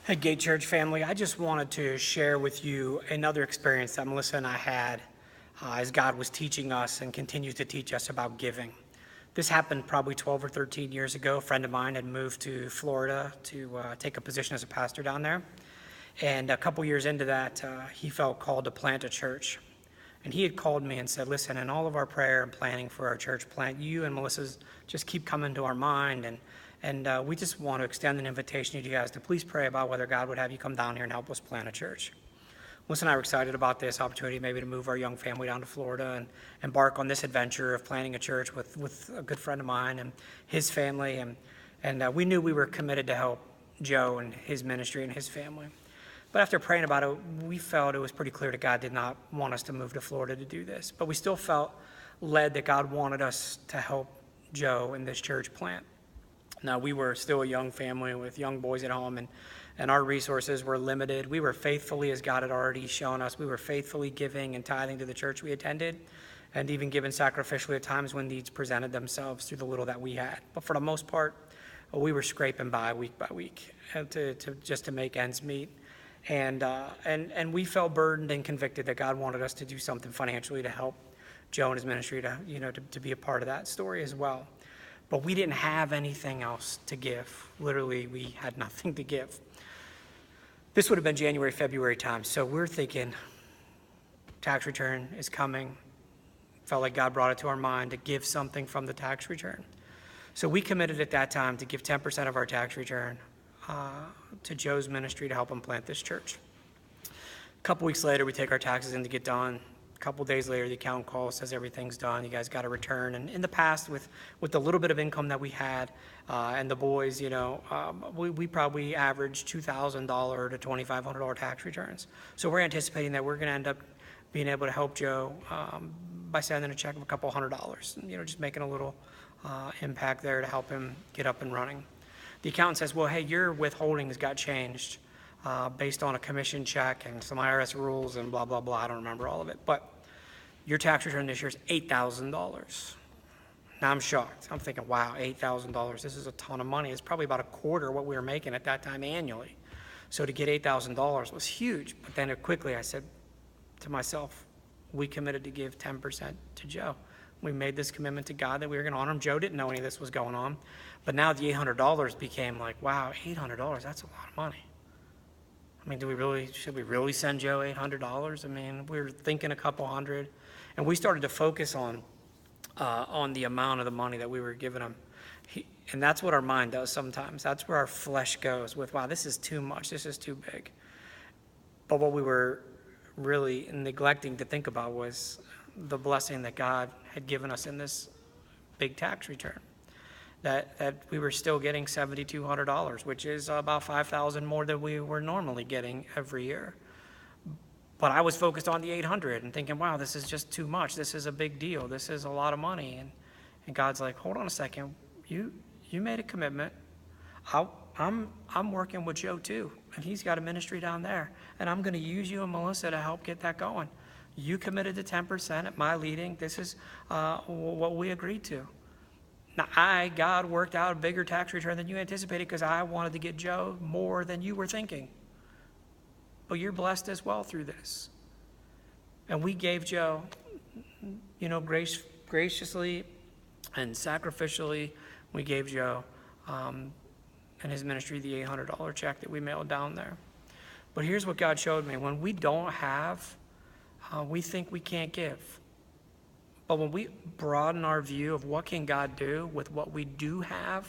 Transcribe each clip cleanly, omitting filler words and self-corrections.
Hey, Gate Church family, I just wanted to share with you another experience that Melissa and I had as God was teaching us and continues to teach us about giving. This happened probably 12 or 13 years ago. A friend of mine had moved to Florida to take a position as a pastor down there. And a couple years into that, he felt called to plant a church. And he had called me and said, listen, in all of our prayer and planning for our church plant, you and Melissa's just keep coming to our mind. And we just want to extend an invitation to you guys to please pray about whether God would have you come down here and help us plant a church. Melissa and I were excited about this opportunity maybe to move our young family down to Florida and embark on this adventure of planting a church with a good friend of mine and his family. And we knew we were committed to help Joe and his ministry and his family. But after praying about it, we felt it was pretty clear that God did not want us to move to Florida to do this. But we still felt led that God wanted us to help Joe in this church plant. Now, we were still a young family with young boys at home, and our resources were limited. We were faithfully, as God had already shown us, we were faithfully giving and tithing to the church we attended, and even giving sacrificially at times when needs presented themselves through the little that we had. But for the most part, we were scraping by week to make ends meet. And we felt burdened and convicted that God wanted us to do something financially to help Joe and his ministry to be a part of that story as well. But we didn't have anything else to give. Literally, we had nothing to give. This would have been January, February time. So we're thinking tax return is coming. Felt like God brought it to our mind to give something from the tax return. So we committed at that time to give 10% of our tax return to Joe's ministry to help him plant this church. A couple weeks later, we take our taxes in to get done. A couple days later, the accountant calls, says everything's done. You guys got to return. And in the past, with the little bit of income that we had and the boys, we probably averaged $2,000 to $2,500 tax returns. So we're anticipating that we're going to end up being able to help Joe by sending a check of a couple $100, just making a little impact there to help him get up and running. The accountant says, well, hey, your withholdings got changed based on a commission check and some IRS rules and blah, blah, blah. I don't remember all of it. But your tax return this year is $8,000. Now I'm shocked. I'm thinking, wow, $8,000. This is a ton of money. It's probably about a quarter what we were making at that time annually. So to get $8,000 was huge. But then quickly I said to myself, we committed to give 10% to Joe. We made this commitment to God that we were going to honor him. Joe didn't know any of this was going on. But now the $800 became like, wow, $800, that's a lot of money. I mean, should we really send Joe $800? I mean, we were thinking a couple hundred. And we started to focus on the amount of the money that we were giving him. And that's what our mind does sometimes. That's where our flesh goes with, wow, this is too much. This is too big. But what we were really neglecting to think about was the blessing that God had given us in this big tax return. That we were still getting $7,200, which is about $5,000 more than we were normally getting every year. But I was focused on the $800 and thinking, wow, this is just too much. This is a big deal. This is a lot of money. And God's like, hold on a second. You made a commitment. I'm working with Joe too, and he's got a ministry down there, and I'm going to use you and Melissa to help get that going. You committed to 10% at my leading. This is what we agreed to. Now, God, worked out a bigger tax return than you anticipated because I wanted to get Joe more than you were thinking. But you're blessed as well through this. And we gave Joe, graciously and sacrificially, we gave Joe and his ministry the $800 check that we mailed down there. But here's what God showed me. When we don't have, we think we can't give. But when we broaden our view of what can God do with what we do have,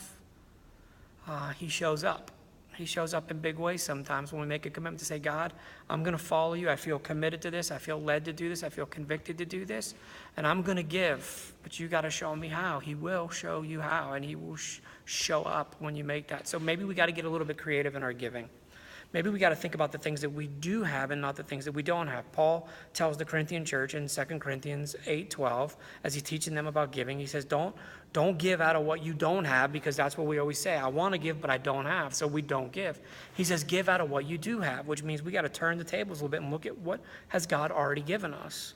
he shows up. He shows up in big ways sometimes when we make a commitment to say, God, I'm going to follow you. I feel committed to this. I feel led to do this. I feel convicted to do this. And I'm going to give. But you got to show me how. He will show you how. And he will show up when you make that. So maybe we got to get a little bit creative in our giving. Maybe we got to think about the things that we do have and not the things that we don't have. Paul tells the Corinthian church in 2 Corinthians 8:12, as he's teaching them about giving, he says, don't give out of what you don't have, because that's what we always say. I want to give, but I don't have, so we don't give. He says, give out of what you do have, which means we got to turn the tables a little bit and look at what has God already given us.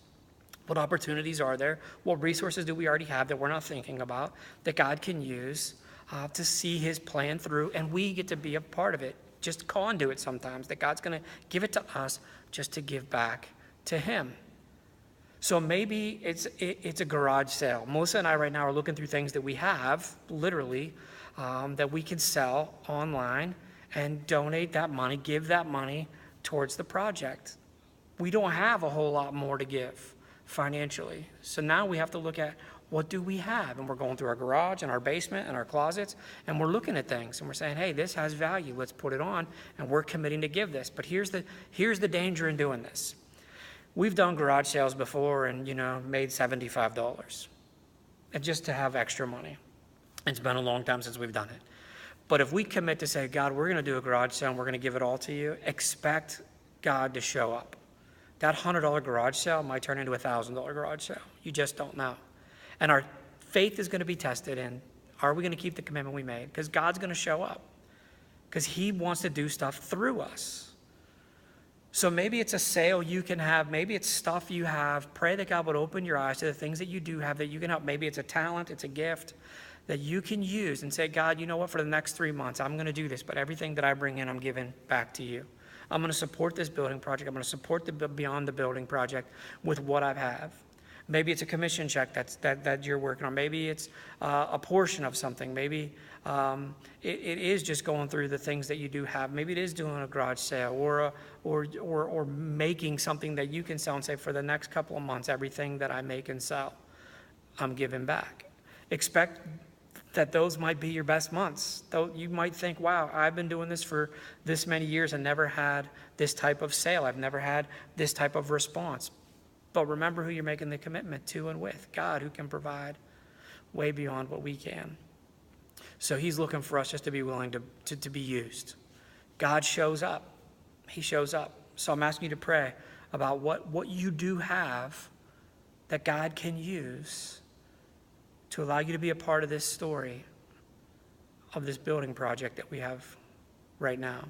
What opportunities are there? What resources do we already have that we're not thinking about that God can use to see his plan through, and we get to be a part of it. just conduit sometimes, that God's going to give it to us just to give back to him. So maybe it's a garage sale. Melissa and I right now are looking through things that we have, literally, that we can sell online and donate that money, give that money towards the project. We don't have a whole lot more to give financially. So now we have to look at, what do we have? And we're going through our garage and our basement and our closets, and we're looking at things and we're saying, hey, this has value. Let's put it on, and we're committing to give this. But here's the danger in doing this. We've done garage sales before and, made $75 and just to have extra money. It's been a long time since we've done it. But if we commit to say, God, we're going to do a garage sale and we're going to give it all to you, expect God to show up. That $100 garage sale might turn into a $1,000 garage sale. You just don't know. And our faith is going to be tested in, are we going to keep the commitment we made? Because God's going to show up. Because he wants to do stuff through us. So maybe it's a sale you can have. Maybe it's stuff you have. Pray that God would open your eyes to the things that you do have that you can help. Maybe it's a talent, it's a gift that you can use and say, God, you know what, for the next 3 months, I'm going to do this, but everything that I bring in, I'm giving back to you. I'm going to support this building project. I'm going to support the Beyond the Building project with what I have. Maybe it's a commission check that you're working on. Maybe it's a portion of something. Maybe it is just going through the things that you do have. Maybe it is doing a garage sale or making something that you can sell and say, for the next couple of months, everything that I make and sell, I'm giving back. Expect that those might be your best months. Though you might think, wow, I've been doing this for this many years and never had this type of sale. I've never had this type of response. But remember who you're making the commitment to and with. God, who can provide way beyond what we can. So he's looking for us just to be willing to be used. God shows up. He shows up. So I'm asking you to pray about what you do have that God can use to allow you to be a part of this story of this building project that we have right now.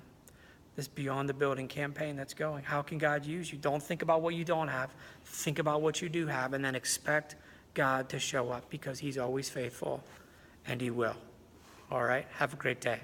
This Beyond the Building campaign that's going. How can God use you? Don't think about what you don't have. Think about what you do have, and then expect God to show up, because he's always faithful, and he will. All right? Have a great day.